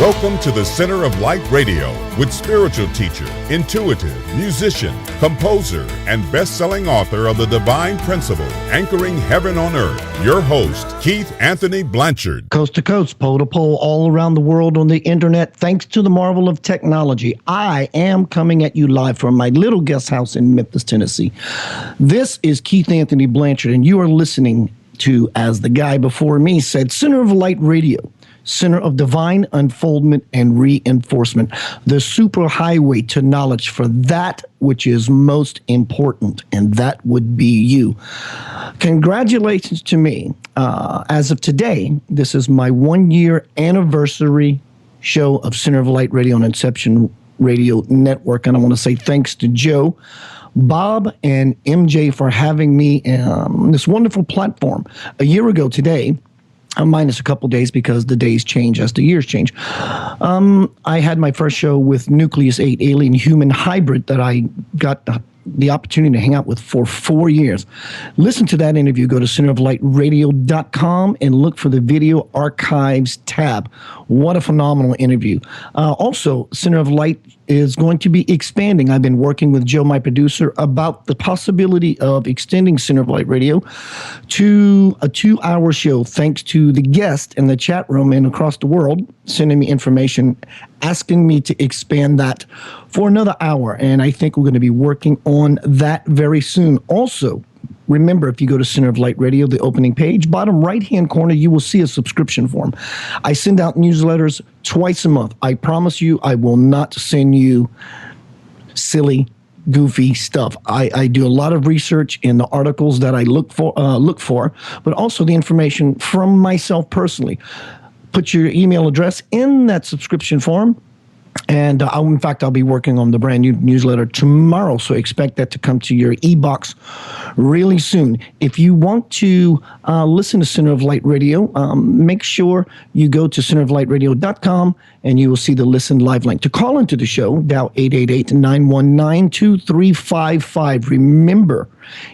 Welcome to the Center of Light Radio with spiritual teacher, intuitive, musician, composer, and best-selling author of The Divine Principle, Anchoring Heaven on Earth, your host, Keith Anthony Blanchard. Coast to coast, pole to pole, all around the world on the internet, thanks to the marvel of technology. I am coming at you live from my little guest house in Memphis, Tennessee. This is Keith Anthony Blanchard, and you are listening to, as the guy before me said, Center of Light Radio. Center of Divine Unfoldment and Reinforcement, the superhighway to knowledge for that which is most important, and that would be you. Congratulations to me. As of today, this is my 1-year anniversary show of Center of Light Radio and Inception Radio Network, and I want to say thanks to Joe, Bob, and MJ for having me on this wonderful platform. A year ago today, minus a couple days because the days change as the years change. I had my first show with Nucleus 8 Alien Human Hybrid that I got the opportunity to hang out with for 4 years. Listen to that interview. Go to centeroflightradio.com and look for the video archives tab. What a phenomenal interview. Also, Center of Light is going to be expanding. I've been working with Joe, my producer, about the possibility of extending Center of Light Radio to a 2-hour show, thanks to the guest in the chat room and across the world sending me information, asking me to expand that for another hour. And I think we're going to be working on that very soon. Also, remember, if you go to Center of Light Radio, the opening page, bottom right-hand corner, you will see a subscription form. I send out newsletters twice a month. I promise you I will not send you silly, goofy stuff. I do a lot of research in the articles that I look for, but also the information from myself personally. Put your email address in that subscription form. And in fact, I'll be working on the brand new newsletter tomorrow, so expect that to come to your e-box really soon. If you want to listen to Center of Light Radio, make sure you go to centeroflightradio.com and you will see the listen live link. To call into the show, dial 888-919-2355. Remember,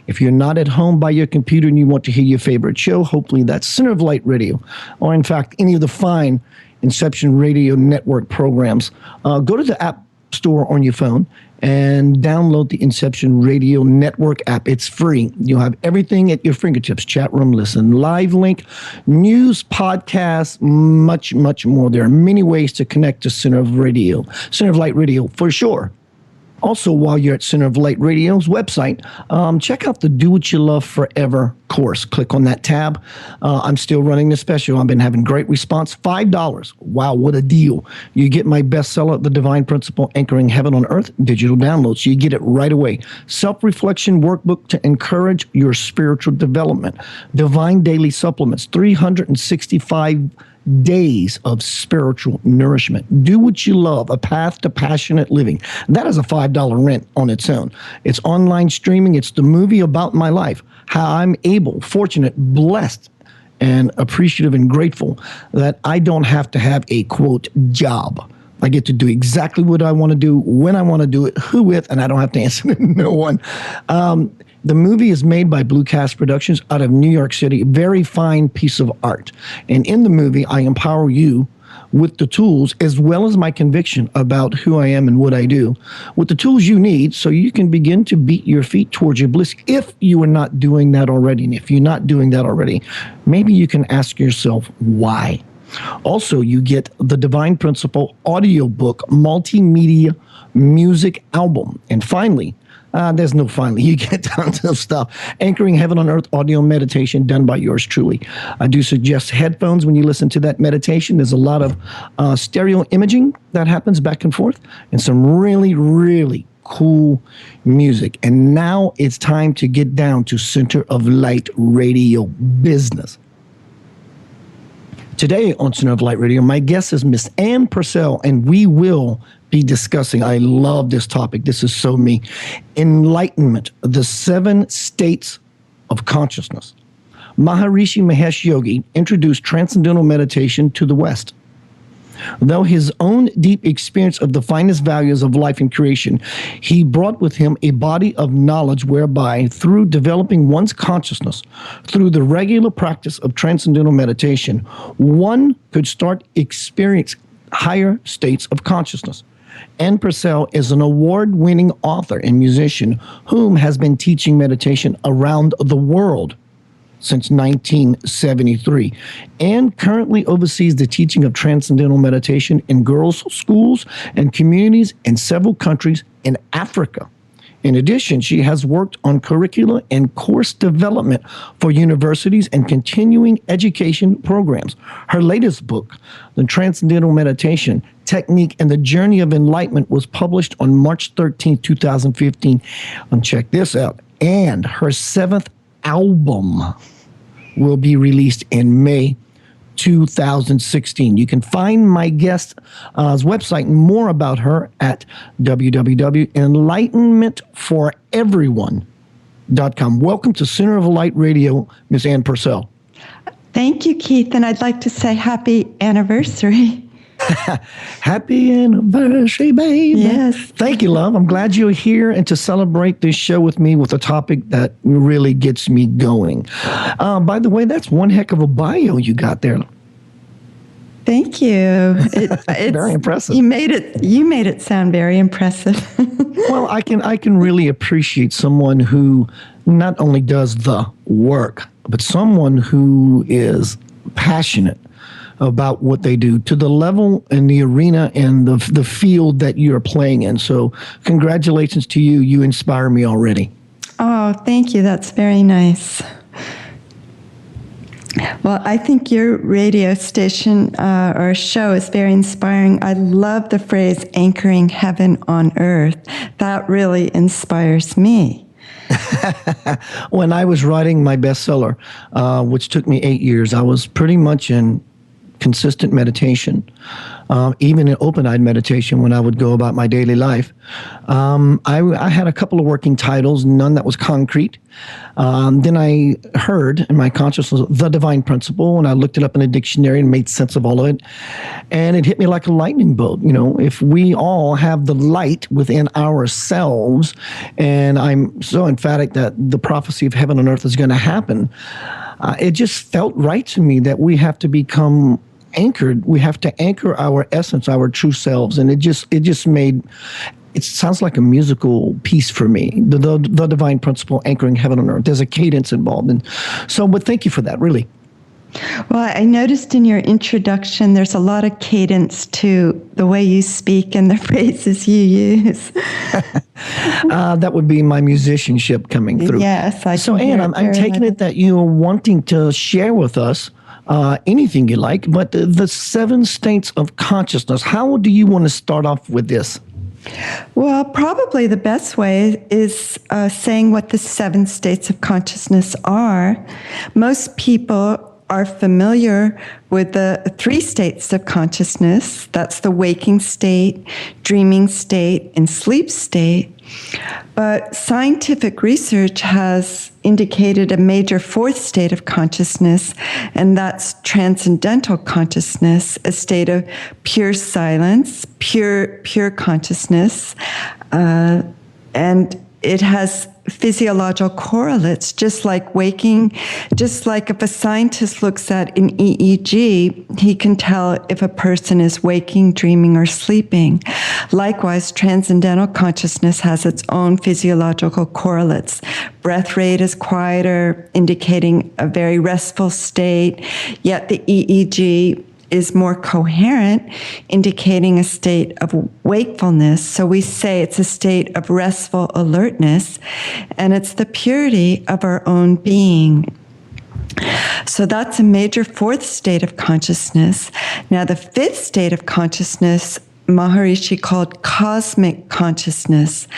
if you're not at home by your computer and you want to hear your favorite show, hopefully that's Center of Light Radio, or in fact, any of the fine Inception Radio Network programs. Go to the App Store on your phone and download the Inception Radio Network app. It's free. You'll have everything at your fingertips. Chat room, listen, live link, news, podcasts, much, much more. There are many ways to connect to Center of Light Radio for sure. Also, while you're at Center of Light Radio's website, check out the Do What You Love Forever course. Click on that tab. I'm still running the special. I've been having great response. $5. Wow, what a deal. You get my bestseller, The Divine Principle, Anchoring Heaven on Earth, digital downloads. You get it right away. Self-reflection workbook to encourage your spiritual development. Divine daily supplements, 365 days of spiritual nourishment. Do What You Love, a path to passionate living. That is a $5 rent on its own. It's online streaming. It's the movie about my life, how I'm able, fortunate, blessed, and appreciative and grateful that I don't have to have a, quote, job. I get to do exactly what I want to do, when I want to do it, who with, and I don't have to answer to no one. The movie is made by Blue Cast Productions out of New York City. Very fine piece of art. And in the movie, I empower you with the tools, as well as my conviction about who I am and what I do, with the tools you need so you can begin to beat your feet towards your bliss if you are not doing that already. And if you're not doing that already, maybe you can ask yourself why. Also, you get the Divine Principle audiobook, multimedia music album. And finally, there's no finally. You get tons of stuff. Anchoring Heaven on Earth audio meditation done by yours truly. I do suggest headphones when you listen to that meditation. There's a lot of stereo imaging that happens back and forth and some really, really cool music. And now it's time to get down to Center of Light Radio business. Today on Center of Light Radio, my guest is Miss Ann Purcell, and we will be discussing, I love this topic, this is so me, Enlightenment, the 7 states of consciousness. Maharishi Mahesh Yogi introduced Transcendental Meditation to the West. Though his own deep experience of the finest values of life and creation, he brought with him a body of knowledge whereby, through developing one's consciousness, through the regular practice of transcendental meditation, one could start experience higher states of consciousness. Ann Purcell is an award-winning author and musician whom has been teaching meditation around the world since 1973, and currently oversees the teaching of transcendental meditation in girls' schools and communities in several countries in Africa. In addition, she has worked on curricula and course development for universities and continuing education programs. Her latest book, The Transcendental Meditation Technique and the Journey of Enlightenment, was published on March 13, 2015. And check this out. And her seventh album will be released in May 2016. You can find my guest's website and more about her at www.enlightenmentforeveryone.com. Welcome to Center of Light Radio, Ms. Ann Purcell. Thank you, Keith, and I'd like to say happy anniversary. Happy anniversary, baby. Yes. Thank you, love. I'm glad you're here and to celebrate this show with me with a topic that really gets me going. By the way, that's one heck of a bio you got there. Thank you. It's very impressive. You made it sound very impressive. Well, I can really appreciate someone who not only does the work, but someone who is passionate about what they do to the level and the arena and the field that you're playing in. So congratulations to you. You inspire me already. Oh, thank you. That's very nice. Well, I think your radio station or show is very inspiring. I love the phrase anchoring heaven on earth. That really inspires me. When I was writing my bestseller, which took me 8 years, I was pretty much in consistent meditation, even in open-eyed meditation when I would go about my daily life. I had a couple of working titles, none that was concrete. Then I heard in my consciousness the divine principle, and I looked it up in a dictionary and made sense of all of it. And it hit me like a lightning bolt. You know, if we all have the light within ourselves, and I'm so emphatic that the prophecy of heaven on earth is going to happen, it just felt right to me that we have to become anchored. We have to anchor our essence, our true selves. And it just made, it sounds like a musical piece for me, the divine principle, anchoring heaven on earth. There's a cadence involved. And so, but thank you for that, really. Well, I noticed in your introduction, there's a lot of cadence to the way you speak and the phrases you use. That would be my musicianship coming through. Yes. So, Ann, I'm taking it that you're wanting to share with us anything you like, but the 7 states of consciousness. How do you want to start off with this? Well, probably the best way is saying what the 7 states of consciousness are. Most people are familiar with the 3 states of consciousness. That's the waking state, dreaming state, and sleep state. But scientific research has indicated a major 4th state of consciousness, and that's transcendental consciousness, a state of pure silence, pure consciousness, and it has physiological correlates, just like waking, just like if a scientist looks at an EEG, he can tell if a person is waking, dreaming, or sleeping. Likewise, transcendental consciousness has its own physiological correlates. Breath rate is quieter, indicating a very restful state, yet the EEG is more coherent, indicating a state of wakefulness. So we say it's a state of restful alertness, and it's the purity of our own being. So that's a major 4th state of consciousness. Now, the 5th state of consciousness, Maharishi called cosmic consciousness.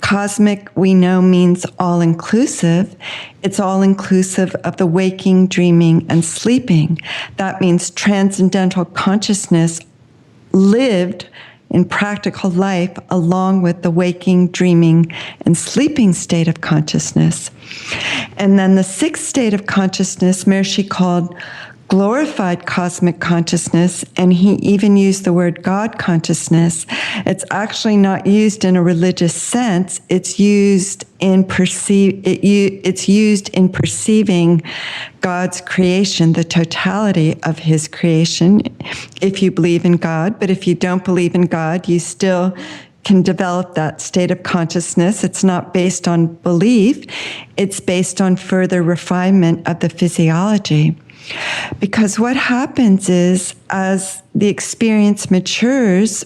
Cosmic, we know, means all-inclusive. It's all-inclusive of the waking, dreaming, and sleeping. That means transcendental consciousness lived in practical life along with the waking, dreaming, and sleeping state of consciousness. And then the 6th state of consciousness, Maharishi called glorified cosmic consciousness, and he even used the word God consciousness. It's actually not used in a religious sense. It's used in perceiving God's creation, the totality of his creation, if you believe in God. But if you don't believe in God, you still can develop that state of consciousness. It's not based on belief. It's based on further refinement of the physiology. Because what happens is, as the experience matures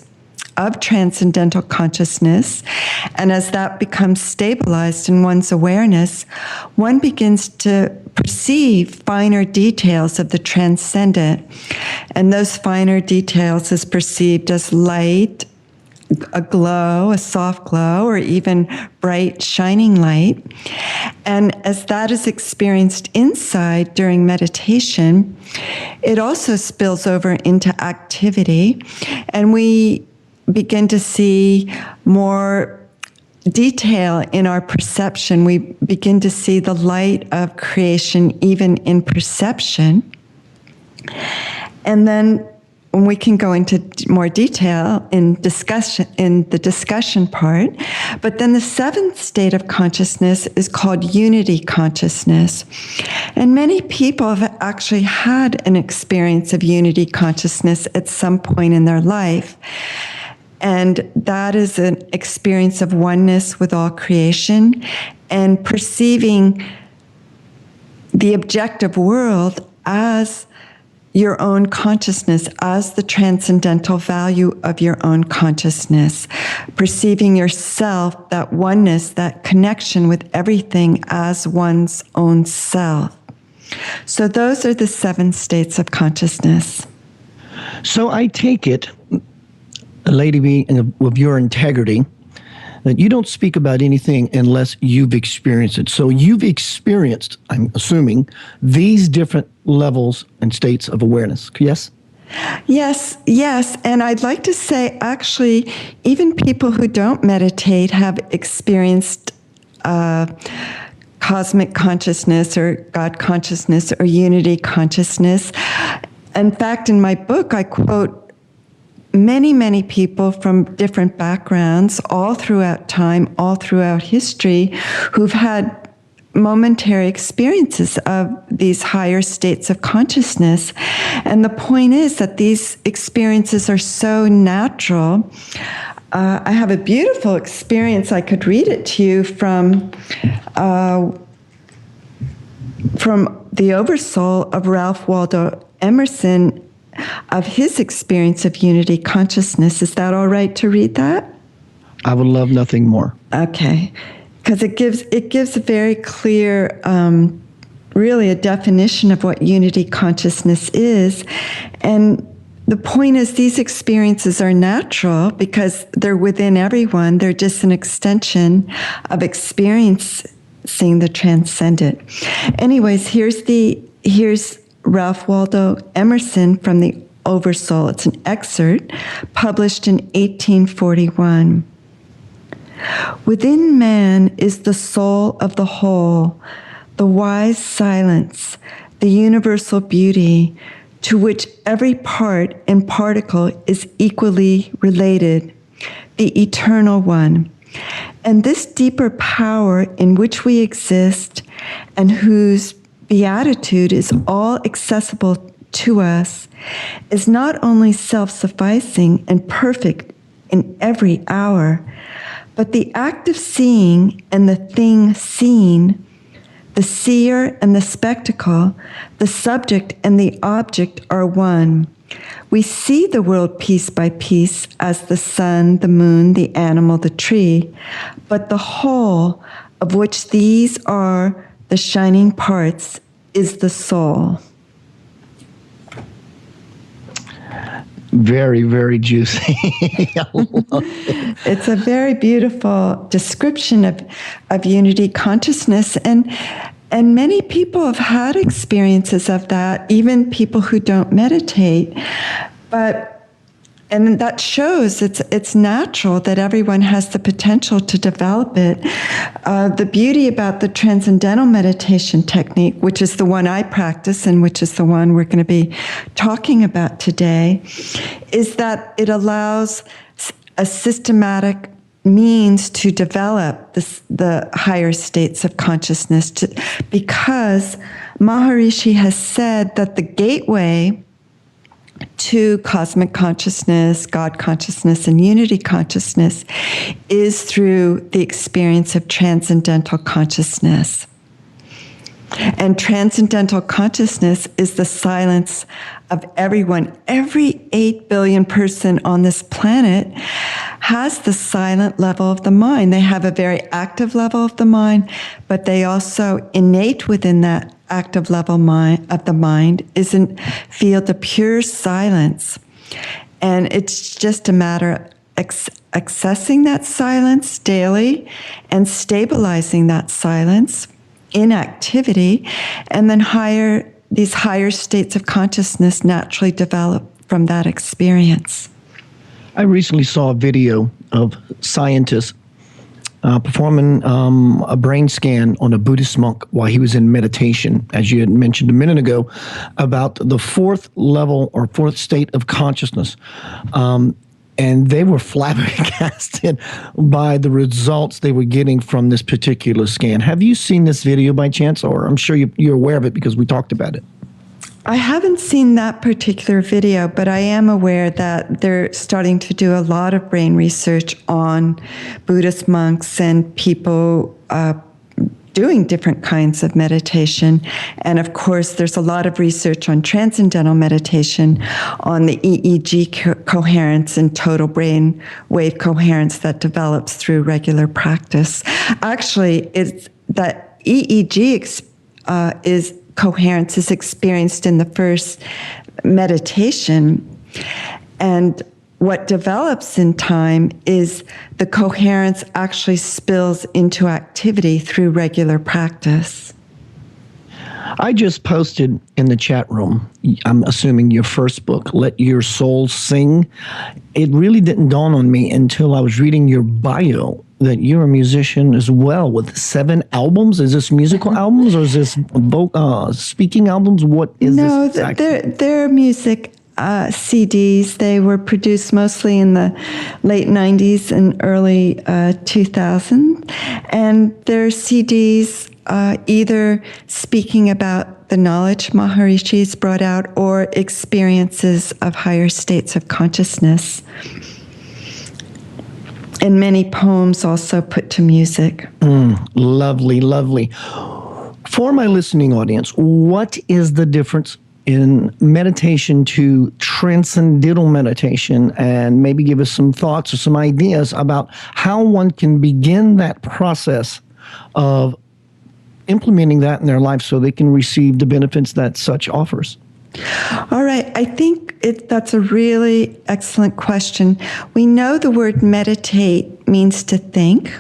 of transcendental consciousness, and as that becomes stabilized in one's awareness, one begins to perceive finer details of the transcendent. And those finer details is perceived as light, a glow, a soft glow, or even bright, shining light. And as that is experienced inside during meditation, it also spills over into activity, and we begin to see more detail in our perception. We begin to see the light of creation even in perception. And then when we can go into more detail in the discussion part, but then the seventh state of consciousness is called unity consciousness. And many people have actually had an experience of unity consciousness at some point in their life. And that is an experience of oneness with all creation and perceiving the objective world as your own consciousness, as the transcendental value of your own consciousness, perceiving yourself, that oneness, that connection with everything as one's own self. So those are the 7 states of consciousness. So I take it, a lady of your integrity, that you don't speak about anything unless you've experienced it. So you've experienced, I'm assuming, these different levels and states of awareness, yes? Yes. And I'd like to say, actually, even people who don't meditate have experienced cosmic consciousness or God consciousness or unity consciousness. In fact, in my book, I quote many people from different backgrounds all throughout time, all throughout history, who've had momentary experiences of these higher states of consciousness. And the point is that these experiences are so natural. I have a beautiful experience. I could read it to you from the Oversoul of Ralph Waldo Emerson, of his experience of unity consciousness. Is that all right to read that? I would love nothing more. Okay. Because it gives a very clear, really a definition of what unity consciousness is. And the point is, these experiences are natural because they're within everyone. They're just an extension of experiencing the transcendent. Anyways, here's Ralph Waldo Emerson from the Oversoul. It's an excerpt published in 1841. Within man is the soul of the whole, the wise silence, the universal beauty, to which every part and particle is equally related, the eternal one. And this deeper power in which we exist and whose beatitude is all accessible to us is not only self-sufficing and perfect in every hour, but the act of seeing and the thing seen, the seer and the spectacle, the subject and the object are one. We see the world piece by piece as the sun, the moon, the animal, the tree, but the whole, of which these are the shining parts, is the soul. Very, very juicy. I love it. It's a very beautiful description of unity consciousness. And many people have had experiences of that, even people who don't meditate. But And that shows it's natural that everyone has the potential to develop it. The beauty about the Transcendental Meditation technique, which is the one I practice and which is the one we're going to be talking about today, is that it allows a systematic means to develop the higher states of consciousness, because Maharishi has said that the gateway to cosmic consciousness, God consciousness, and unity consciousness is through the experience of transcendental consciousness. And transcendental consciousness is the silence of everyone. Every 8 billion person on this planet has the silent level of the mind. They have a very active level of the mind, but they also, innate within that active level of the mind, is a field of pure silence. And it's just a matter of accessing that silence daily and stabilizing that silence in activity, and then these higher states of consciousness naturally develop from that experience. I recently saw a video of scientists performing a brain scan on a Buddhist monk while he was in meditation, as you had mentioned a minute ago, about the fourth level or fourth state of consciousness. And they were flabbergasted by the results they were getting from this particular scan. Have you seen this video by chance? Or I'm sure you're aware of it because we talked about it. I haven't seen that particular video, but I am aware that they're starting to do a lot of brain research on Buddhist monks and people doing different kinds of meditation. And of course, there's a lot of research on transcendental meditation, on the EEG coherence and total brain wave coherence that develops through regular practice. Actually, it's that EEG coherence is experienced in the first meditation, and what develops in time is the coherence actually spills into activity through regular practice. I just posted in the chat room, I'm assuming your first book, Let Your Soul Sing. It really didn't dawn on me until I was reading your bio that you're a musician as well with 7 albums. Is this musical albums or is this speaking albums? What is this exactly? No, they're music CDs. They were produced mostly in the late 90s and early 2000s. And they're CDs either speaking about the knowledge Maharishi's brought out or experiences of higher states of consciousness. And many poems also put to music. Lovely, lovely. For my listening audience, what is the difference in meditation to transcendental meditation, and maybe give us some thoughts or some ideas about how one can begin that process of implementing that in their life so they can receive the benefits that such offers? All right. I think that's a really excellent question. We know the word meditate means to think,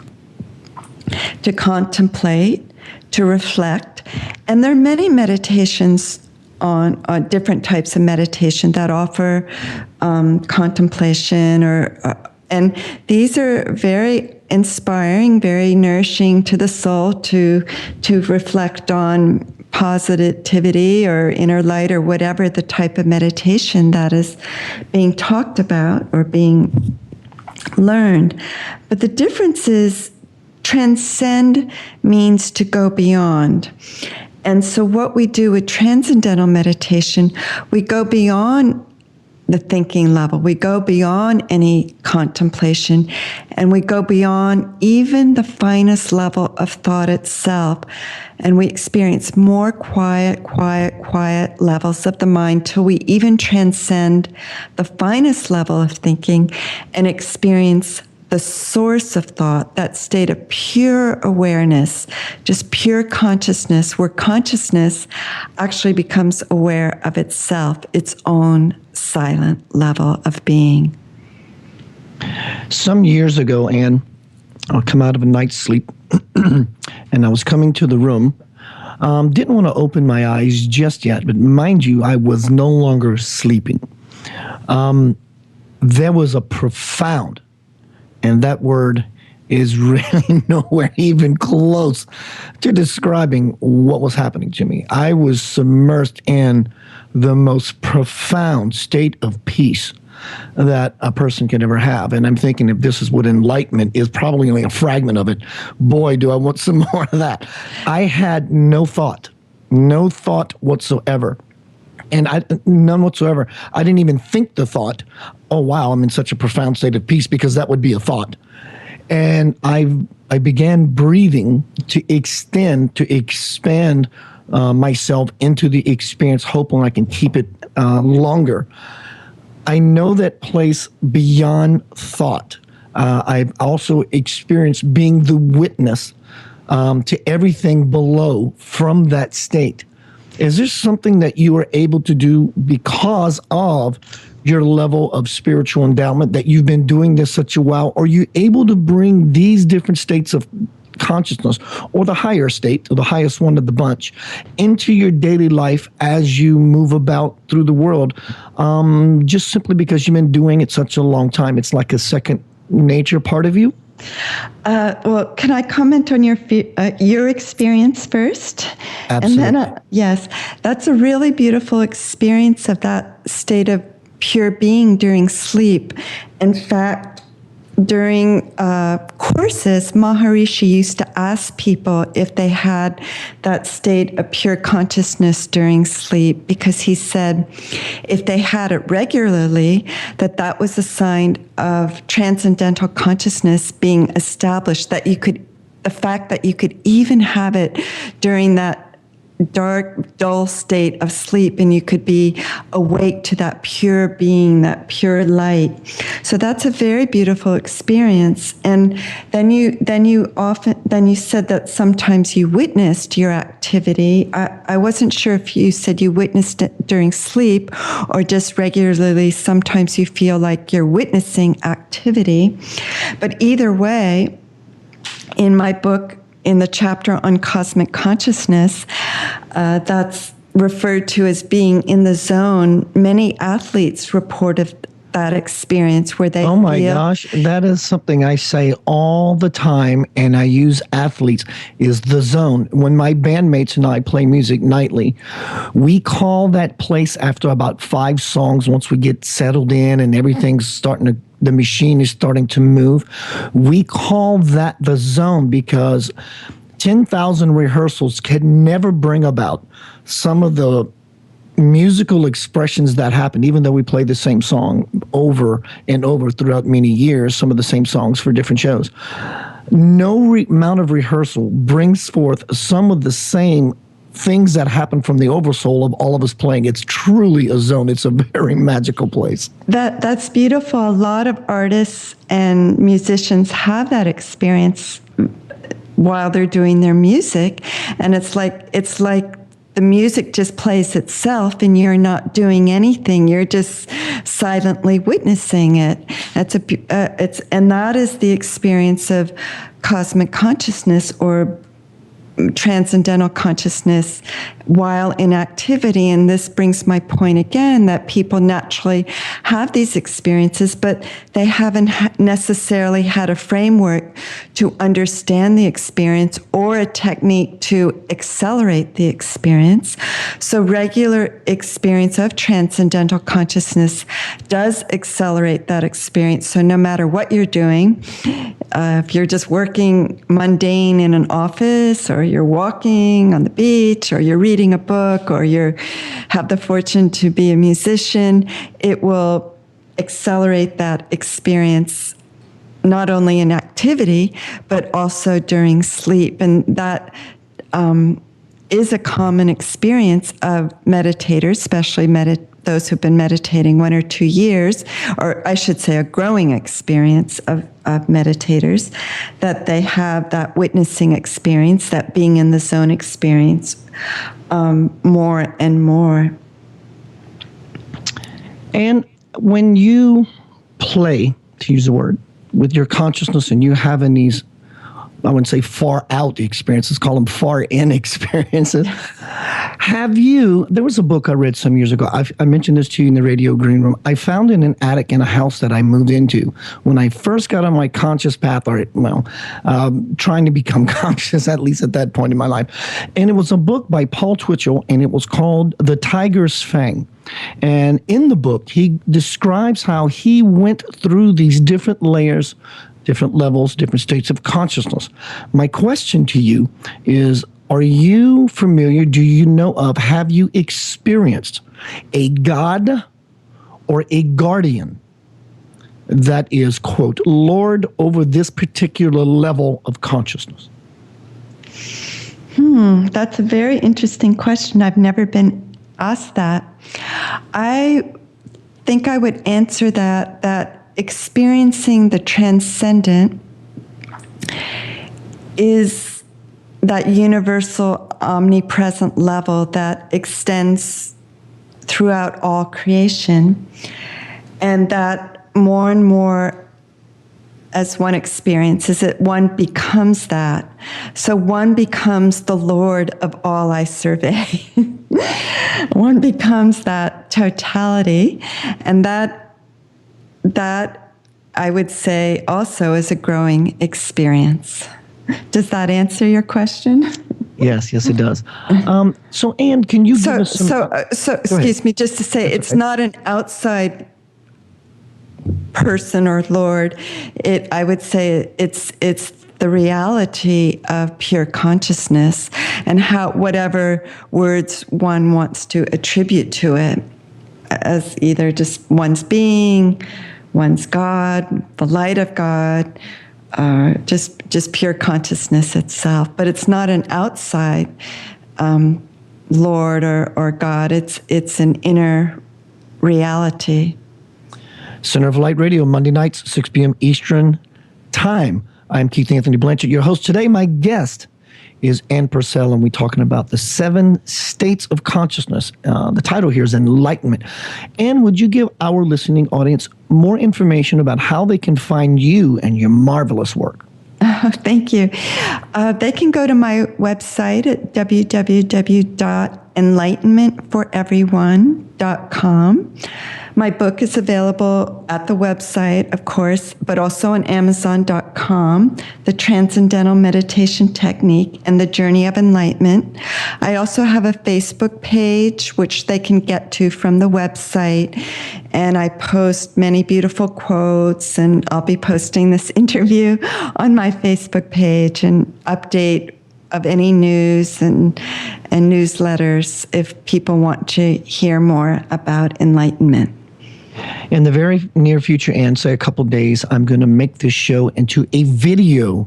to contemplate, to reflect. And there are many meditations on different types of meditation that offer contemplation, and these are very inspiring, very nourishing to the soul to reflect on positivity or inner light or whatever the type of meditation that is being talked about or being learned. But the difference is transcend means to go beyond. And so what we do with transcendental meditation, we go beyond the thinking level. We go beyond any contemplation, and we go beyond even the finest level of thought itself. And we experience more quiet levels of the mind till we even transcend the finest level of thinking and experience the source of thought, that state of pure awareness, just pure consciousness, where consciousness actually becomes aware of itself, its own silent level of being. Some years ago, Anne, I'll come out of a night's sleep, and I was coming to the room. Didn't want to open my eyes just yet, but mind you, I was no longer sleeping. there was a profound, and that word is really nowhere even close to describing what was happening to me. I was submersed in the most profound state of peace that a person can ever have. And I'm thinking, if this is what enlightenment is, probably only a fragment of it. Boy, do I want some more of that. I had no thought whatsoever. And none whatsoever. I didn't even think the thought, oh, wow, I'm in such a profound state of peace, because that would be a thought. And I began breathing to expand myself into the experience, hoping I can keep it longer. I know that place beyond thought. I've also experienced being the witness to everything below from that state. Is there something that you are able to do because of your level of spiritual endowment, that you've been doing this such a while? Are you able to bring these different states of consciousness, or the higher state, or the highest one of the bunch, into your daily life as you move about through the world, just simply because you've been doing it such a long time? It's like a second nature part of you? Well, can I comment on your experience first? Absolutely. And then, yes, that's a really beautiful experience of that state of pure being during sleep. In fact, during courses, Maharishi used to ask people if they had that state of pure consciousness during sleep, because he said if they had it regularly, that was a sign of transcendental consciousness being established, that the fact that you could even have it during that dark, dull state of sleep, and you could be awake to that pure being, that pure light. So that's a very beautiful experience. And then you said that sometimes you witnessed your activity. I wasn't sure if you said you witnessed it during sleep, or just regularly sometimes you feel like you're witnessing activity. But either way, in my book, in the chapter on cosmic consciousness, that's referred to as being in the zone. Many athletes reported that experience where they Oh my gosh, that is something I say all the time, and I use athletes, is the zone. When my bandmates and I play music nightly, we call that place after about 5 songs, once we get settled in and everything's the machine is starting to move. We call that the zone, because 10,000 rehearsals can never bring about some of the musical expressions that happen, even though we play the same song over and over throughout many years, some of the same songs for different shows. No amount of rehearsal brings forth some of the same things that happen from the oversoul of all of us playing. It's truly a zone. It's a very magical place. That's beautiful. A lot of artists and musicians have that experience while they're doing their music, and it's like the music just plays itself, and you're not doing anything. You're just silently witnessing it. And that is the experience of cosmic consciousness, or transcendental consciousness, while in activity. And this brings my point again, that people naturally have these experiences, but they haven't necessarily had a framework to understand the experience, or a technique to accelerate the experience. So regular experience of transcendental consciousness does accelerate that experience. So no matter what you're doing, if you're just working mundane in an office, or you're walking on the beach, or you're reading a book, or you have the fortune to be a musician, it will accelerate that experience, not only in activity, but also during sleep. And that is a common experience of meditators, especially those who've been meditating 1 or 2 years, or I should say a growing experience of meditators, that they have that witnessing experience, that being in the zone experience more and more. And when you play, to use the word, with your consciousness, and you having these, I wouldn't say far out experiences, call them far in experiences, There was a book I read some years ago. I mentioned this to you in the radio green room. I found in an attic in a house that I moved into when I first got on my conscious path, trying to become conscious, at least at that point in my life. And it was a book by Paul Twitchell, and it was called The Tiger's Fang. And in the book, he describes how he went through these different layers, different levels, different states of consciousness. My question to you is, are you familiar, do you know of, have you experienced a God or a guardian that is, quote, Lord over this particular level of consciousness? That's a very interesting question. I've never been asked that. I think I would answer that experiencing the transcendent is that universal, omnipresent level that extends throughout all creation, and that more and more, as one experiences it, one becomes that. So one becomes the Lord of all I survey. One becomes that totality, and that I would say also is a growing experience. Does that answer your question? Yes, it does. So, Anne, can you give us some... So excuse me, just to say, it's not an outside person or Lord. I would say it's the reality of pure consciousness, and how whatever words one wants to attribute to it, as either just one's being, one's God, the light of God, just pure consciousness itself. But it's not an outside Lord or God. It's an inner reality. Center of Light Radio, Monday nights, 6 p.m. Eastern Time. I'm Keith Anthony Blanchard, your host. Today, my guest is Ann Purcell, and we're talking about the 7 states of consciousness. The title here is Enlightenment. Ann, would you give our listening audience more information about how they can find you and your marvelous work? Oh, thank you. They can go to my website at www.enlightenmentforeveryone.com. My book is available at the website, of course, but also on Amazon.com, The Transcendental Meditation Technique and the Journey of Enlightenment. I also have a Facebook page, which they can get to from the website, and I post many beautiful quotes, and I'll be posting this interview on my Facebook page and update of any news and newsletters if people want to hear more about enlightenment. In the very near future, and say a couple of days, I'm going to make this show into a video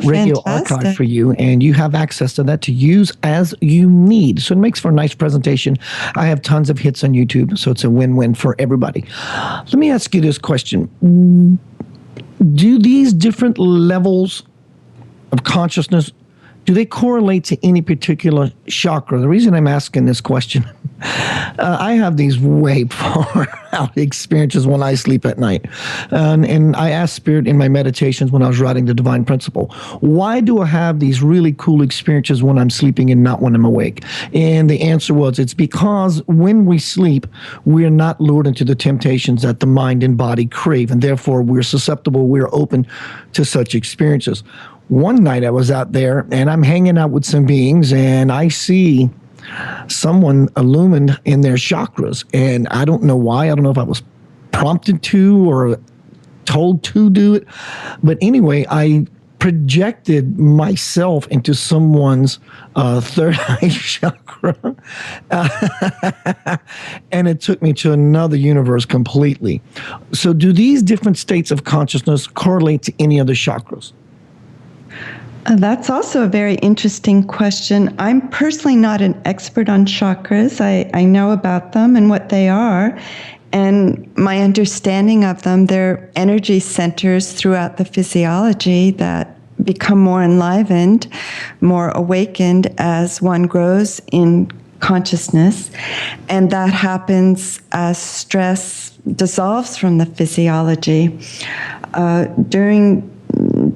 radio archive for you, and you have access to that to use as you need. So it makes for a nice presentation. I have tons of hits on YouTube, so it's a win-win for everybody. Let me ask you this question. Do these different levels of consciousness, do they correlate to any particular chakra? The reason I'm asking this question, I have these way far out experiences when I sleep at night. And I asked Spirit in my meditations when I was writing the Divine Principle, why do I have these really cool experiences when I'm sleeping and not when I'm awake? And the answer was, it's because when we sleep, we're not lured into the temptations that the mind and body crave, and therefore we're susceptible, we're open to such experiences. One night I was out there and I'm hanging out with some beings, and I see someone illumined in their chakras, and I don't know why. I don't know if I was prompted to or told to do it, but anyway, I projected myself into someone's third eye chakra, and it took me to another universe completely. So do these different states of consciousness correlate to any other chakras? That's also a very interesting question. I'm personally not an expert on chakras. I know about them and what they are, and my understanding of them, they're energy centers throughout the physiology that become more enlivened, more awakened as one grows in consciousness, and that happens as stress dissolves from the physiology. During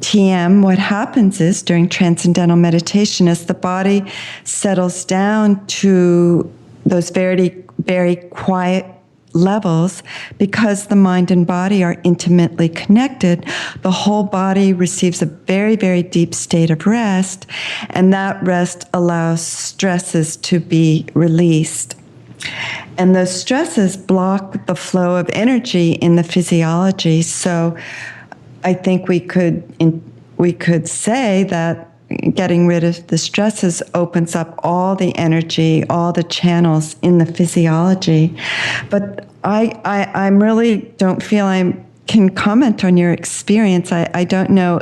TM, what happens is during transcendental meditation, as the body settles down to those very, very quiet levels, because the mind and body are intimately connected, the whole body receives a very, very deep state of rest, and that rest allows stresses to be released. And those stresses block the flow of energy in the physiology. So I think we could say that getting rid of the stresses opens up all the energy, all the channels in the physiology. But I really don't feel I can comment on your experience. I don't know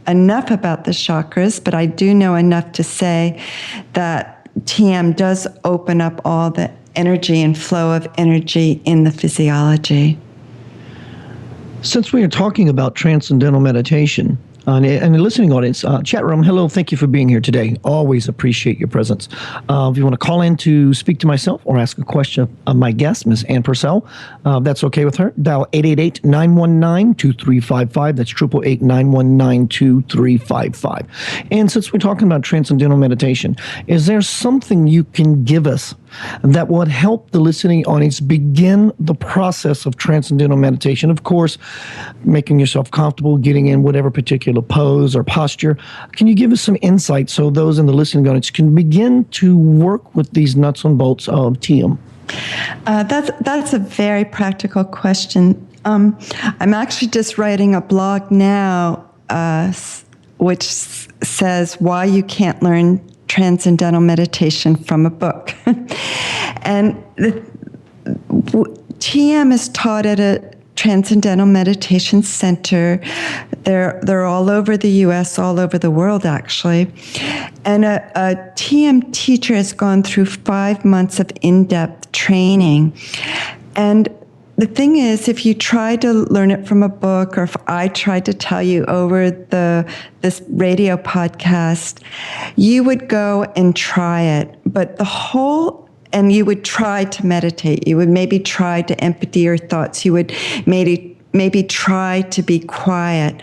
enough about the chakras, but I do know enough to say that TM does open up all the energy and flow of energy in the physiology. Since we are talking about transcendental meditation, and the listening audience, chat room, hello, thank you for being here today. Always appreciate your presence. If you want to call in to speak to myself or ask a question of my guest, Ms. Ann Purcell, that's okay with her. Dial 888-919-2355. That's 888-919-2355. And since we're talking about transcendental meditation, is there something you can give us that would help the listening audience begin the process of transcendental meditation? Of course, making yourself comfortable, getting in whatever particular pose or posture. Can you give us some insight so those in the listening audience can begin to work with these nuts and bolts of TM? That's a very practical question. I'm actually just writing a blog now, which says why you can't learn transcendental meditation from a book. And TM is taught at a Transcendental Meditation Center. They're all over the U.S., all over the world, actually. And a TM teacher has gone through 5 months of in-depth training. And the thing is, if you try to learn it from a book, or if I tried to tell you over this radio podcast, you would go and try it. But and you would try to meditate. You would maybe try to empty your thoughts. You would maybe try to be quiet.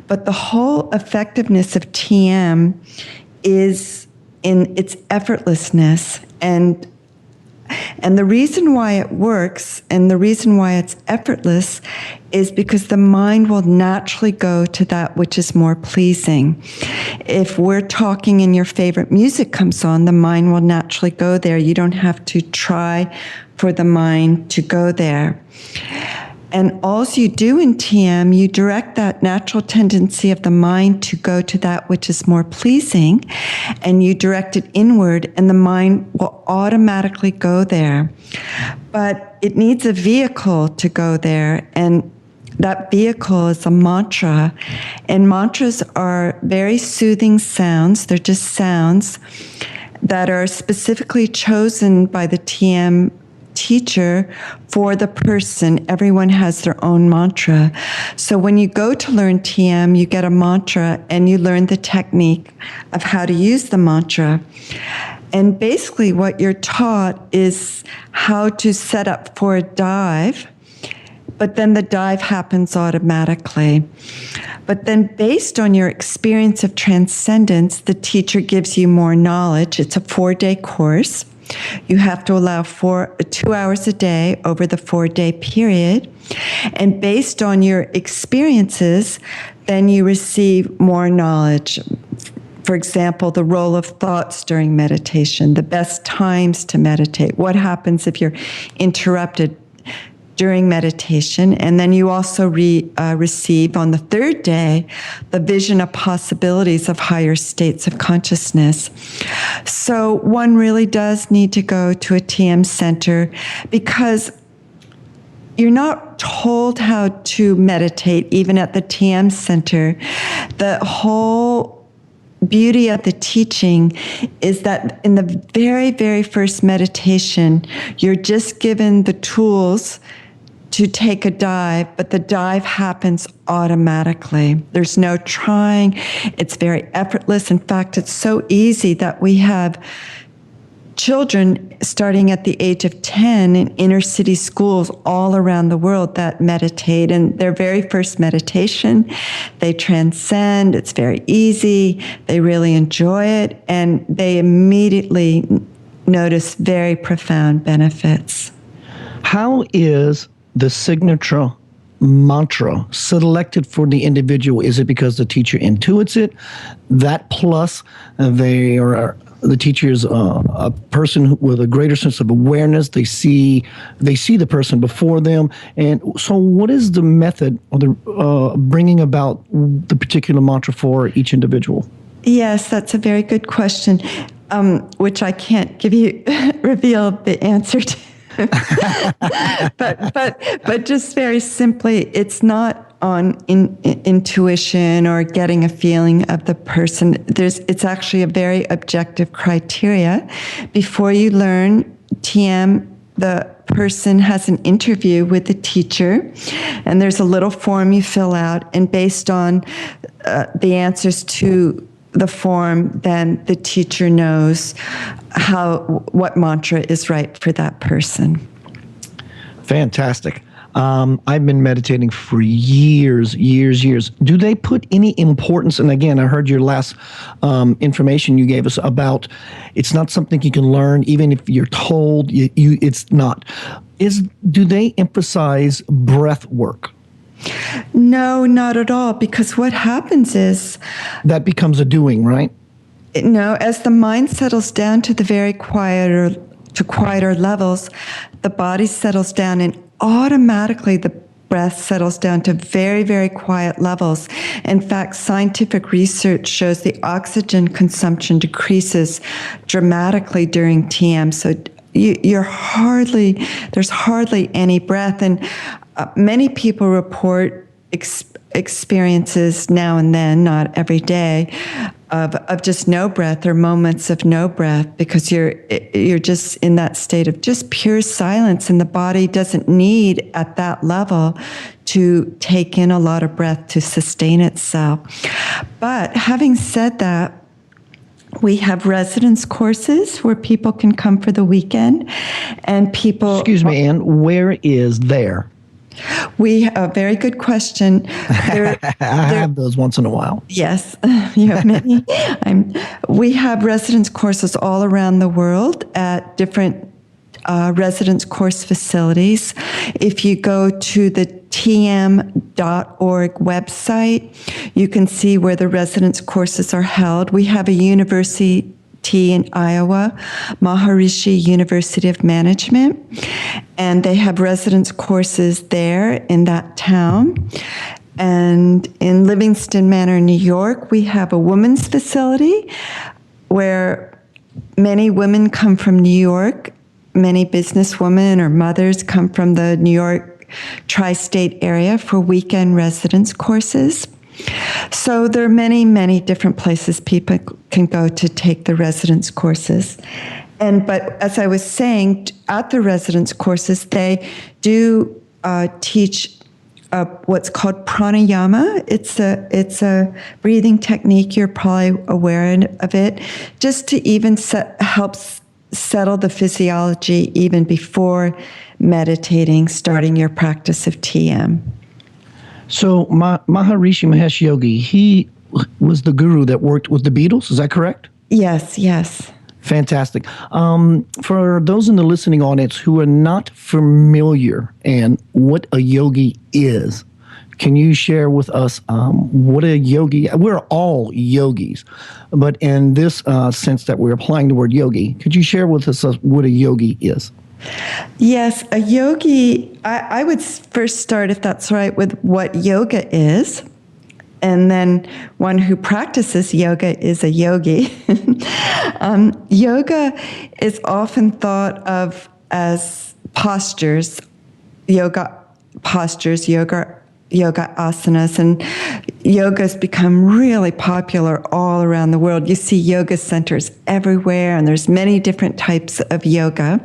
But the whole effectiveness of TM is in its effortlessness. And the reason why it works and the reason why it's effortless is because the mind will naturally go to that which is more pleasing. If we're talking and your favorite music comes on, the mind will naturally go there. You don't have to try for the mind to go there. And all you do in TM, you direct that natural tendency of the mind to go to that which is more pleasing, and you direct it inward, and the mind will automatically go there. But it needs a vehicle to go there, and that vehicle is a mantra. And mantras are very soothing sounds. They're just sounds that are specifically chosen by the TM teacher for the person. Everyone has their own mantra. So when you go to learn TM, you get a mantra and you learn the technique of how to use the mantra. And basically what you're taught is how to set up for a dive, but then the dive happens automatically. But then based on your experience of transcendence, the teacher gives you more knowledge. It's a 4-day course. You have to allow 2 hours a day over the 4-day period. And based on your experiences, then you receive more knowledge. For example, the role of thoughts during meditation, the best times to meditate, what happens if you're interrupted during meditation. And then you also receive on the 3rd day the vision of possibilities of higher states of consciousness. So one really does need to go to a TM center, because you're not told how to meditate even at the TM center. The whole beauty of the teaching is that in the very, very first meditation, you're just given the tools to take a dive, but the dive happens automatically. There's no trying. It's very effortless. In fact, it's so easy that we have children starting at the age of 10 in inner city schools all around the world that meditate. And their very first meditation, they transcend. It's very easy. They really enjoy it. And they immediately notice very profound benefits. How is the signature mantra selected for the individual? Is it because the teacher intuits it? That plus the teacher is a person with a greater sense of awareness. They see the person before them. And so what is the method or the bringing about the particular mantra for each individual? Yes, that's a very good question, which I can't reveal the answer to. but just very simply, it's not on intuition or getting a feeling of the person. It's actually a very objective criteria. Before you learn TM, the person has an interview with the teacher, and there's a little form you fill out, and based on the answers to the form, then the teacher knows what mantra is right for that person. Fantastic. I've been meditating for years. Do they put any importance? And again, I heard your last information you gave us about it's not something you can learn, even if you're told. It's not. Do they emphasize breath work? No, not at all. Because what happens is that becomes a doing, right? No, as the mind settles down to the very quieter levels, the body settles down, and automatically the breath settles down to very, very quiet levels. In fact, scientific research shows the oxygen consumption decreases dramatically during TM. So there's hardly any breath. And many people report experiences now and then, not every day, of just no breath or moments of no breath, because you're just in that state of just pure silence, and the body doesn't need at that level to take in a lot of breath to sustain itself. But having said that, we have residence courses where people can come for the weekend, and people... Excuse me, Ann, where is there? A very good question. I have those once in a while. Yes, you have many. We have residence courses all around the world at different residence course facilities. If you go to the tm.org website, you can see where the residence courses are held. We have a university in Iowa, Maharishi University of Management, and they have residence courses there in that town. And in Livingston Manor, New York, we have a women's facility where many women come from New York. Many businesswomen or mothers come from the New York tri-state area for weekend residence courses. So there are many, many different places people can go to take the residence courses. But as I was saying, at the residence courses, they do teach what's called pranayama. It's a breathing technique. You're probably aware of it, just to even help settle the physiology even before meditating, starting your practice of TM. So Maharishi Mahesh Yogi, he was the guru that worked with the Beatles. Is that correct? Yes. Fantastic. For those in the listening audience who are not familiar and what a yogi is, can you share with us what a yogi? We're all yogis, but in this sense that we're applying the word yogi, could you share with us what a yogi is? Yes, a yogi, I would first start, if that's right, with what yoga is. And then one who practices yoga is a yogi. Yoga is often thought of as postures, yoga asanas, and yoga's become really popular all around the world. You see yoga centers everywhere, and there's many different types of yoga.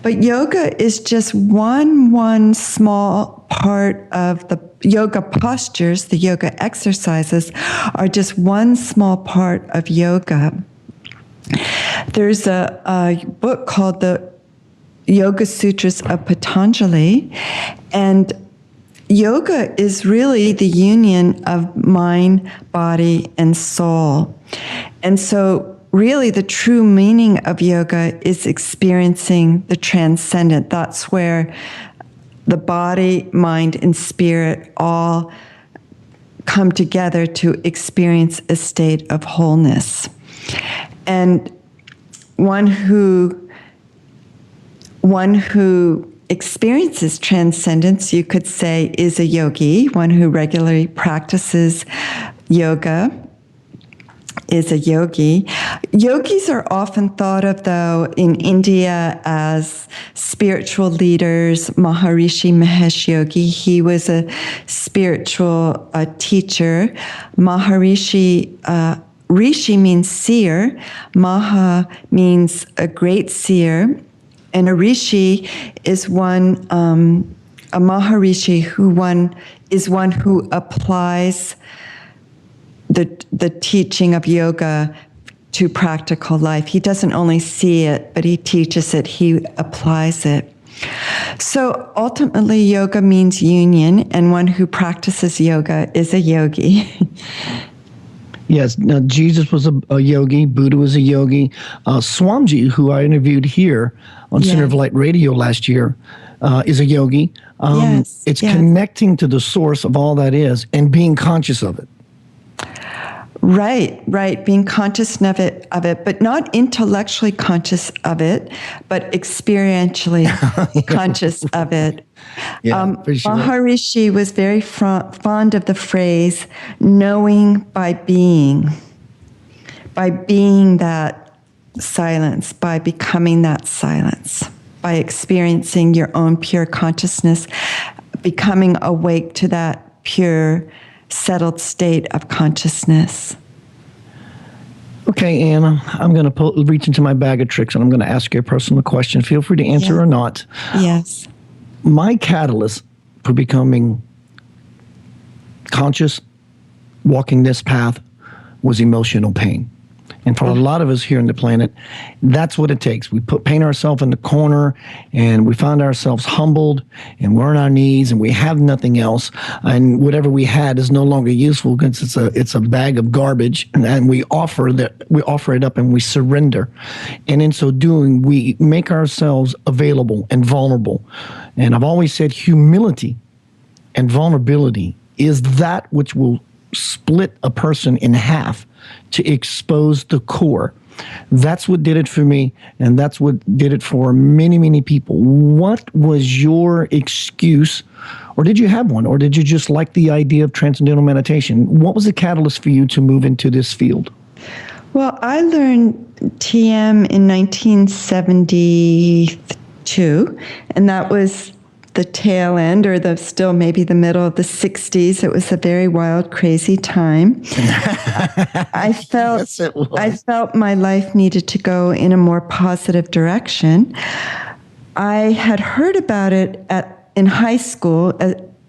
But yoga is just one small part of the yoga postures. The yoga exercises are just one small part of yoga. There's a book called the Yoga Sutras of Patanjali, and yoga is really the union of mind, body, and soul. And so really the true meaning of yoga is experiencing the transcendent. That's where the body, mind, and spirit all come together to experience a state of wholeness. And one who experiences transcendence, you could say, is a yogi. One who regularly practices yoga is a yogi. Yogis are often thought of, though, in India as spiritual leaders. Maharishi Mahesh Yogi, he was a spiritual teacher. Maharishi, Rishi means seer. Maha means a great seer. And a rishi is one, a Maharishi is one who applies the teaching of yoga to practical life. He doesn't only see it, but he teaches it, he applies it. So ultimately, yoga means union, and one who practices yoga is a yogi. Yes, now Jesus was a yogi, Buddha was a yogi. Swamiji, who I interviewed here on Center of Light Radio last year, is a yogi. It's connecting to the source of all that is and being conscious of it. Right. Being conscious of it, but not intellectually conscious of it, but experientially conscious of it. Yeah, for sure. Maharishi was very fond of the phrase, knowing by being that silence, by becoming that silence, by experiencing your own pure consciousness, becoming awake to that pure, settled state of consciousness. Okay, Anna, I'm going to reach into my bag of tricks and I'm going to ask you a personal question. Feel free to answer or not. Yes. My catalyst for becoming conscious, walking this path, was emotional pain. And for a lot of us here on the planet, that's what it takes. We paint ourselves in the corner and we find ourselves humbled and we're on our knees and we have nothing else. And whatever we had is no longer useful because it's a bag of garbage. And we offer it up and we surrender. And in so doing, we make ourselves available and vulnerable. And I've always said humility and vulnerability is that which will split a person in half to expose the core. That's what did it for me, and that's what did it for many, many people. What was your excuse, or did you have one, or did you just like the idea of transcendental meditation? What was the catalyst for you to move into this field? Well, I learned TM in 1972, and that was the tail end, or still maybe the middle of the 60s. It was a very wild, crazy time. I felt my life needed to go in a more positive direction. I had heard about it in high school,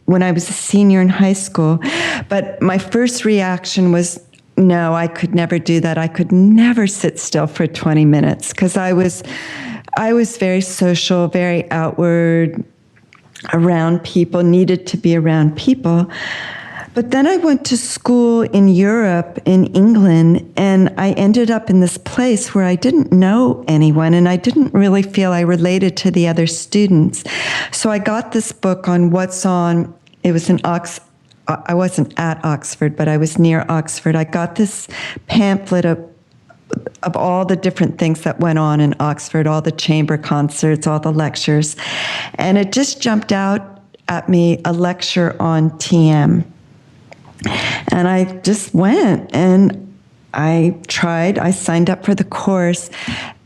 when I was a senior in high school, but my first reaction was, no, I could never do that. I could never sit still for 20 minutes because I was very social, very outward, around people, needed to be around people. But then I went to school in Europe, in England, and I ended up in this place where I didn't know anyone, and I didn't really feel I related to the other students. So I got this book on what's on, it was in I wasn't at Oxford, but I was near Oxford. I got this pamphlet of all the different things that went on in Oxford, all the chamber concerts, all the lectures. And it just jumped out at me, a lecture on TM. And I just went and I signed up for the course.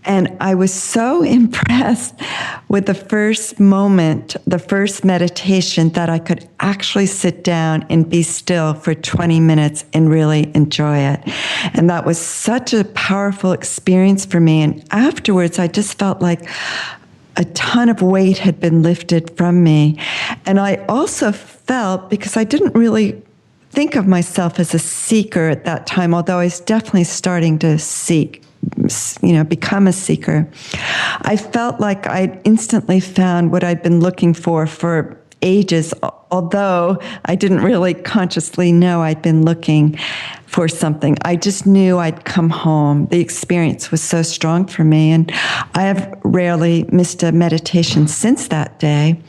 And I was so impressed with the first moment, the first meditation, that I could actually sit down and be still for 20 minutes and really enjoy it. And that was such a powerful experience for me. And afterwards, I just felt like a ton of weight had been lifted from me. And I also felt, because I didn't really think of myself as a seeker at that time, although I was definitely starting to seek become a seeker, I felt like I'd instantly found what I'd been looking for ages, although I didn't really consciously know I'd been looking for something. I just knew I'd come home. The experience was so strong for me, and I have rarely missed a meditation since that day,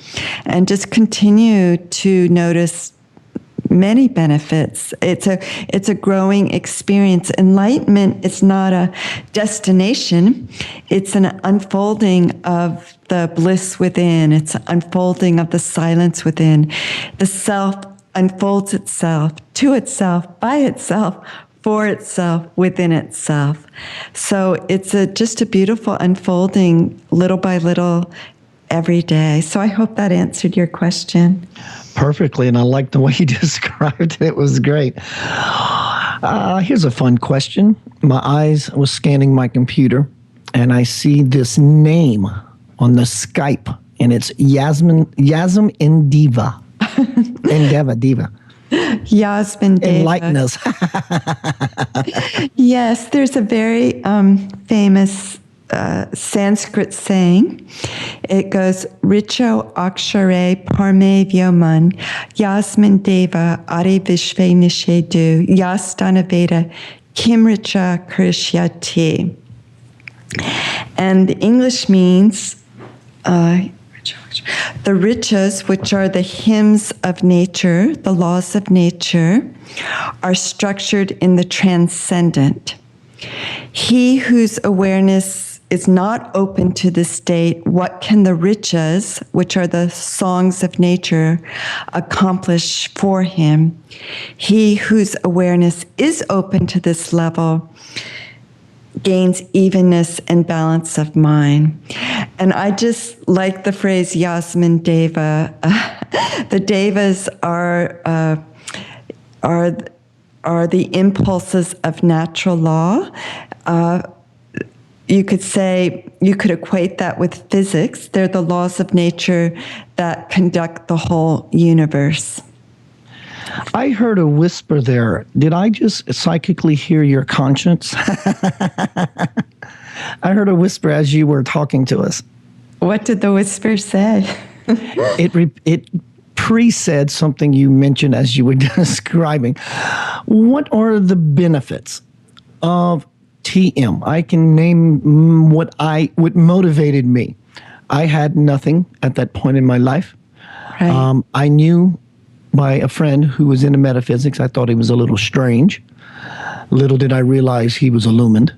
and just continue to notice many benefits. It's a growing experience. Enlightenment is not a destination. It's an unfolding of the bliss within. It's an unfolding of the silence within. The self unfolds itself to itself, by itself, for itself, within itself. So it's just a beautiful unfolding, little by little, every day. So I hope that answered your question. Perfectly, and I like the way you described it. It was great. Here's a fun question. My eyes was scanning my computer, and I see this name on the Skype, and it's Yasmin Endiva. Diva. Yasmin Deva. Enlighten us. Yes, there's a very famous Sanskrit saying. It goes, Richo Akshare Parme Vyoman Yasmin Deva Adi Vishve Nishedu Yastana Veda Kimricha Krishyati. And the English means the riches, which are the hymns of nature, the laws of nature, are structured in the transcendent. He whose awareness is not open to this state, what can the riches, which are the songs of nature, accomplish for him? He whose awareness is open to this level gains evenness and balance of mind. And I just like the phrase Yasmin Deva. The Devas are the impulses of natural law. You could equate that with physics. They're the laws of nature that conduct the whole universe. I heard a whisper there. Did I just psychically hear your conscience? I heard a whisper as you were talking to us. What did the whisper say? It pre-said something you mentioned as you were describing. What are the benefits of TM? I can name what motivated me. I had nothing at that point in my life. Right. I knew by a friend who was into metaphysics. I thought he was a little strange. Little did I realize he was illumined.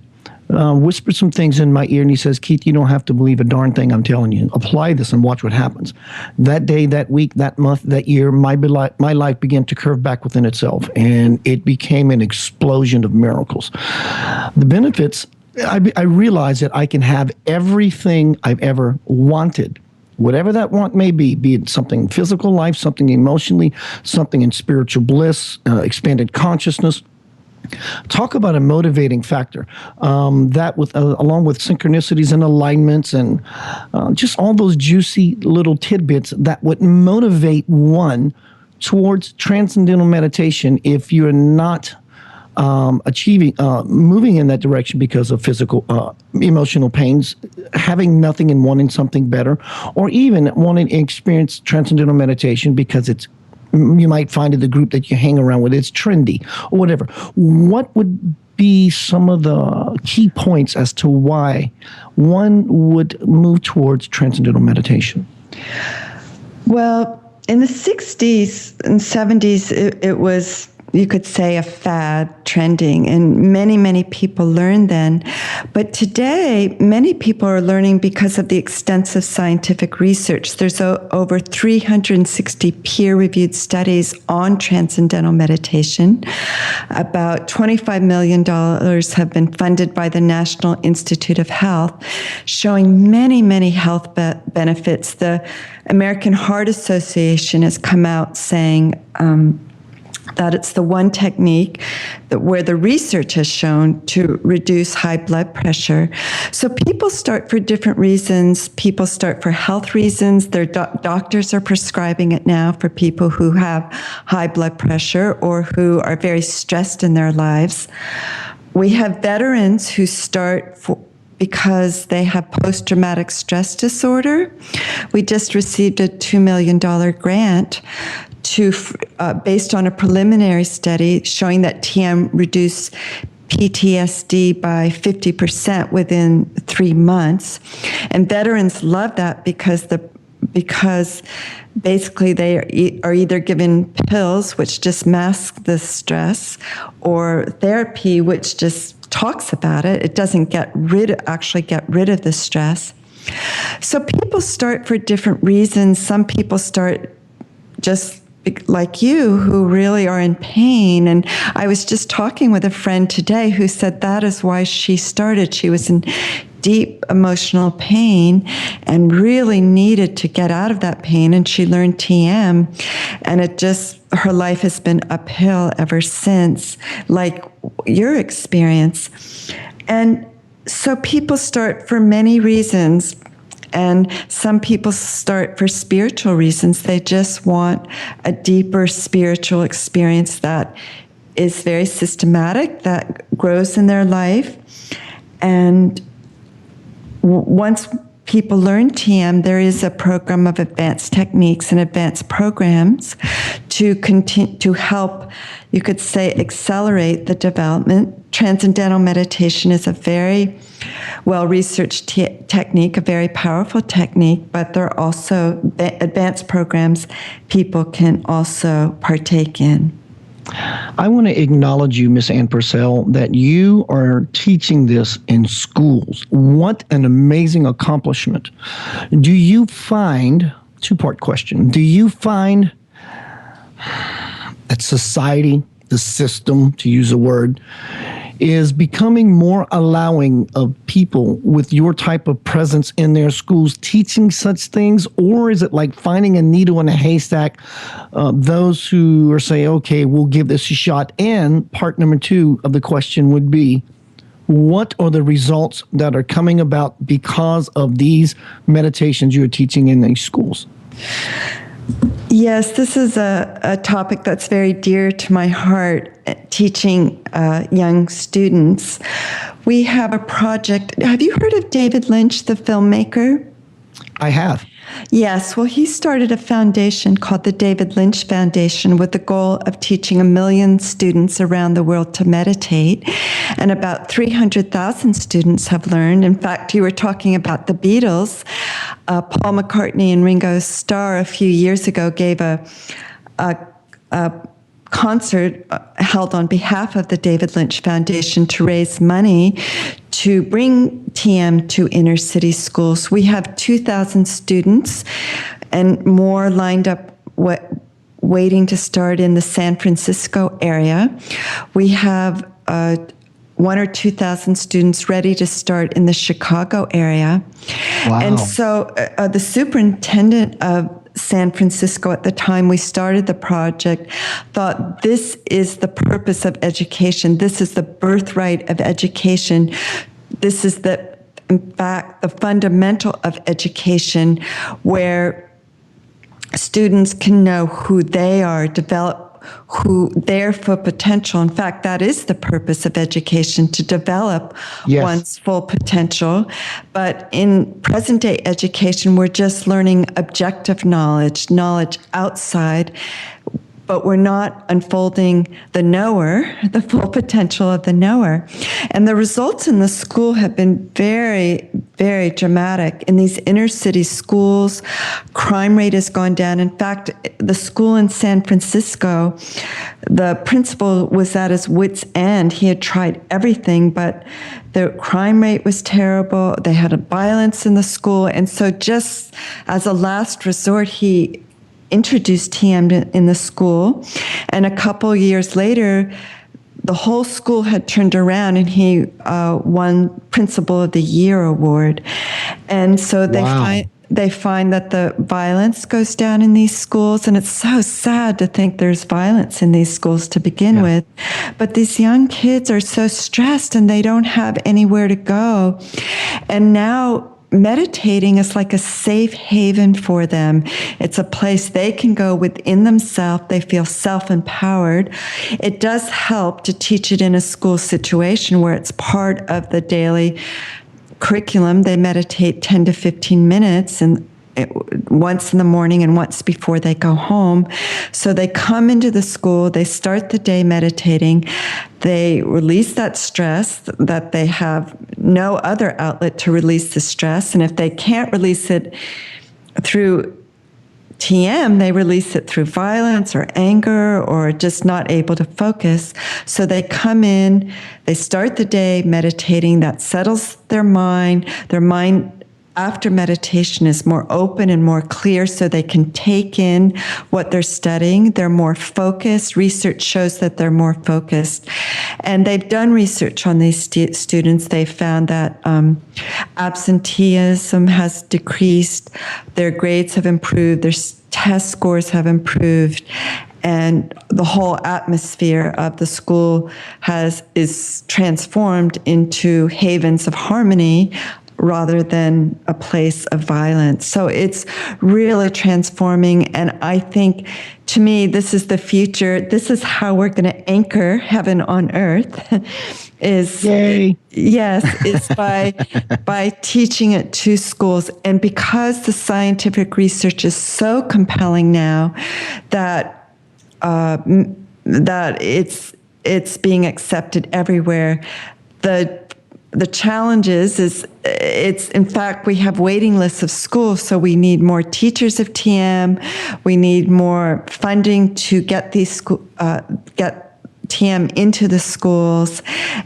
Whispered some things in my ear, and he says, Keith, you don't have to believe a darn thing I'm telling you. Apply this and watch what happens. That day, that week, that month, that year, my life began to curve back within itself, and it became an explosion of miracles. The benefits, I realized that I can have everything I've ever wanted, whatever that want may be it something physical life, something emotionally, something in spiritual bliss, expanded consciousness. Talk about a motivating factor. That with along with synchronicities and alignments and just all those juicy little tidbits that would motivate one towards transcendental meditation if you're not moving in that direction because of physical, emotional pains, having nothing and wanting something better, or even wanting to experience transcendental meditation because you might find it the group that you hang around with, it's trendy or whatever. What would be some of the key points as to why one would move towards transcendental meditation? Well, in the 60s and 70s, it was, you could say, a fad, trending, and many, many people learned then. But today, many people are learning because of the extensive scientific research. There's over 360 peer-reviewed studies on transcendental meditation. About $25 million have been funded by the National Institute of Health, showing many, many health benefits. The American Heart Association has come out saying that it's the one technique where the research has shown to reduce high blood pressure. So people start for different reasons. People start for health reasons. Their doctors are prescribing it now for people who have high blood pressure or who are very stressed in their lives. we have veterans who start because they have post-traumatic stress disorder. We just received a $2 million grant based on a preliminary study showing that TM reduced PTSD by 50% within 3 months. And veterans love that because basically they are either given pills, which just mask the stress, or therapy, which just talks about it. It doesn't actually get rid of the stress. So people start for different reasons. Some people start just like you, who really are in pain. And I was just talking with a friend today who said that is why she started. She was in deep emotional pain and really needed to get out of that pain. And she learned TM, and her life has been uphill ever since, like your experience. And so people start for many reasons. And some people start for spiritual reasons. They just want a deeper spiritual experience that is very systematic, that grows in their life. And once people learn TM, there is a program of advanced techniques and advanced programs to help, you could say, accelerate the development. Transcendental meditation is a very well-researched technique, a very powerful technique, but there are also advanced programs people can also partake in. I want to acknowledge you, Miss Ann Purcell, that you are teaching this in schools. What an amazing accomplishment. Do you find, two-part question, do you find that society, the system, to use a word, is becoming more allowing of people with your type of presence in their schools teaching such things? Or is it like finding a needle in a haystack? Those who are saying, okay, we'll give this a shot. And part number two of the question would be, what are the results that are coming about because of these meditations you're teaching in these schools? Yes, this is a topic that's very dear to my heart, teaching young students. We have a project. Have you heard of David Lynch, the filmmaker? I have. Yes, well, he started a foundation called the David Lynch Foundation with the goal of teaching 1 million students around the world to meditate. And about 300,000 students have learned. In fact, you were talking about the Beatles. Paul McCartney and Ringo Starr a few years ago gave a concert held on behalf of the David Lynch Foundation to raise money to bring TM to inner city schools. We have 2,000 students and more lined up waiting to start in the San Francisco area. We have 1,000 or 2,000 students ready to start in the Chicago area. Wow. And so the superintendent of San Francisco at the time we started the project thought this is the purpose of education. This is the birthright of education. This is in fact, the fundamental of education, where students can know who they are, develop their full potential. In fact, that is the purpose of education, to develop one's full potential. But in present-day education, we're just learning objective knowledge outside, but we're not unfolding the knower, the full potential of the knower. And the results in the school have been very, very dramatic. In these inner city schools, crime rate has gone down. In fact, the school in San Francisco, the principal was at his wit's end. He had tried everything, but the crime rate was terrible. They had a violence in the school. And so just as a last resort, he introduced TM in the school. And a couple years later, the whole school had turned around, and he won Principal of the Year award. And so they find that the violence goes down in these schools, and it's so sad to think there's violence in these schools to begin with. But these young kids are so stressed, and they don't have anywhere to go. And now meditating is like a safe haven for them. It's a place they can go within themselves. They feel self-empowered. It does help to teach it in a school situation where it's part of the daily curriculum. They meditate 10 to 15 minutes and once in the morning and once before they go home. So they come into the school, they start the day meditating, they release that stress, that they have no other outlet to release the stress. And if they can't release it through TM, they release it through violence or anger or just not able to focus. So they come in, they start the day meditating, that settles their mind. Their mind after meditation is more open and more clear, so they can take in what they're studying. They're more focused. Research shows that they're more focused. And they've done research on these students. They found that absenteeism has decreased, their grades have improved, their test scores have improved, and the whole atmosphere of the school is transformed into havens of harmony rather than a place of violence. So it's really transforming. And I think, to me, this is the future. This is how we're going to anchor heaven on earth. Yay. Yes, it's by teaching it to schools. And because the scientific research is so compelling now that that it's being accepted everywhere, the challenge is it's, in fact, we have waiting lists of schools, so we need more teachers of TM. We need more funding to get get TM into the schools.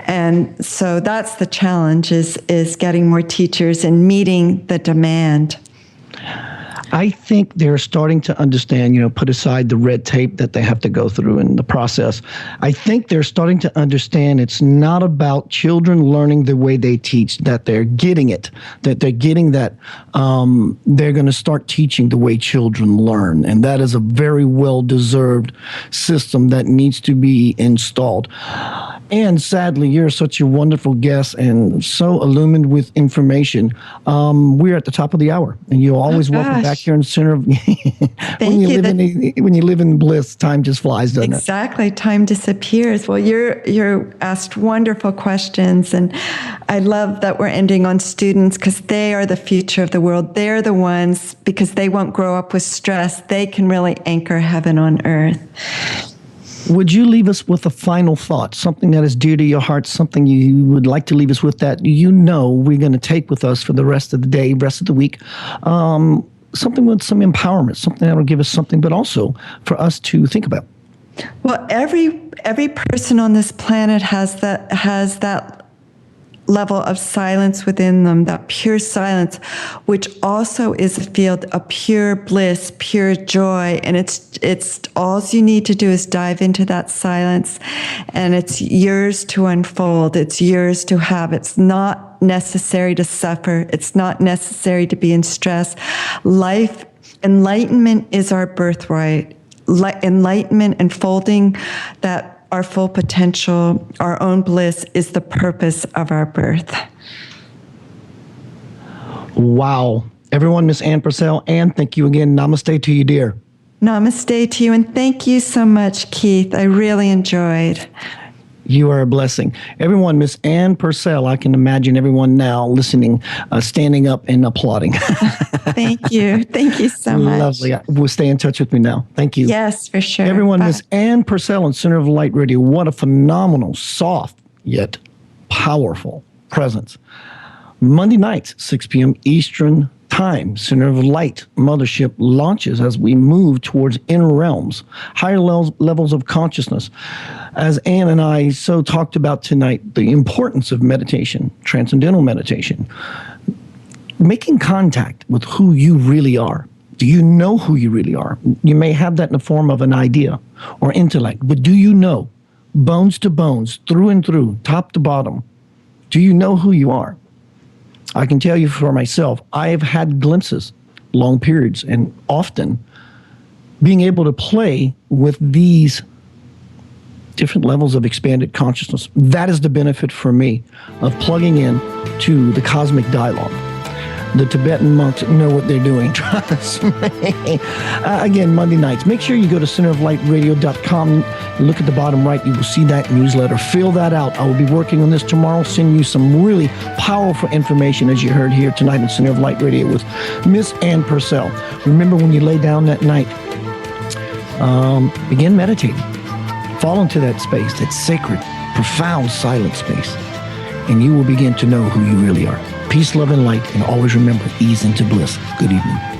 And so that's the challenge, is getting more teachers and meeting the demand. I think they're starting to understand, put aside the red tape that they have to go through in the process. I think they're starting to understand it's not about children learning the way they teach, that they're getting it, that they're getting that they're going to start teaching the way children learn. And that is a very well-deserved system that needs to be installed. And sadly, you're such a wonderful guest and so illumined with information. We're at the top of the hour, and you're always welcome back here in the center of when you live in bliss, time just flies, doesn't it? Exactly. Time disappears. Well, you're asked wonderful questions, and I love that we're ending on students, because they are the future of the world. They're the ones, because they won't grow up with stress. They can really anchor heaven on earth. Would you leave us with a final thought, something that is dear to your heart, something you would like to leave us with that we're going to take with us for the rest of the day, rest of the week? Something with some empowerment, something that will give us something, but also for us to think about. Well, every person on this planet has that level of silence within them, that pure silence, which also is a field of pure bliss, pure joy. And it's all you need to do is dive into that silence, and it's yours to unfold. It's yours to have. It's not necessary to suffer. It's not necessary to be in stress. Enlightenment is our birthright. Enlightenment, unfolding that our full potential, our own bliss, is the purpose of our birth. Wow. Everyone, Miss Ann Purcell, Ann, thank you again. Namaste to you, dear. Namaste to you, and thank you so much, Keith. I really enjoyed. You are a blessing. Everyone, Miss Ann Purcell, I can imagine everyone now listening, standing up and applauding. Thank you. Thank you so much. Lovely. We'll stay in touch with me now. Thank you. Yes, for sure. Everyone, Bye. Miss Ann Purcell on Center of Light Radio. What a phenomenal, soft, yet powerful presence. Monday nights, 6 p.m. Eastern Time, Center of Light Mothership launches as we move towards inner realms, higher levels of consciousness. As Ann and I so talked about tonight, the importance of meditation, transcendental meditation, making contact with who you really are. Do you know who you really are? You may have that in the form of an idea or intellect, but do you know, bones to bones, through and through, top to bottom, do you know who you are? I can tell you for myself, I have had glimpses, long periods, and often being able to play with these different levels of expanded consciousness. That is the benefit for me of plugging in to the cosmic dialogue. The Tibetan monks know what they're doing. Trust me. Again, Monday nights. Make sure you go to centeroflightradio.com. Look at the bottom right. You will see that newsletter. Fill that out. I will be working on this tomorrow. Send you some really powerful information, as you heard here tonight at Center of Light Radio with Miss Ann Purcell. Remember, when you lay down that night, begin meditating. Fall into that space, that sacred, profound, silent space, and you will begin to know who you really are. Peace, love, and light, and always remember, ease into bliss. Good evening.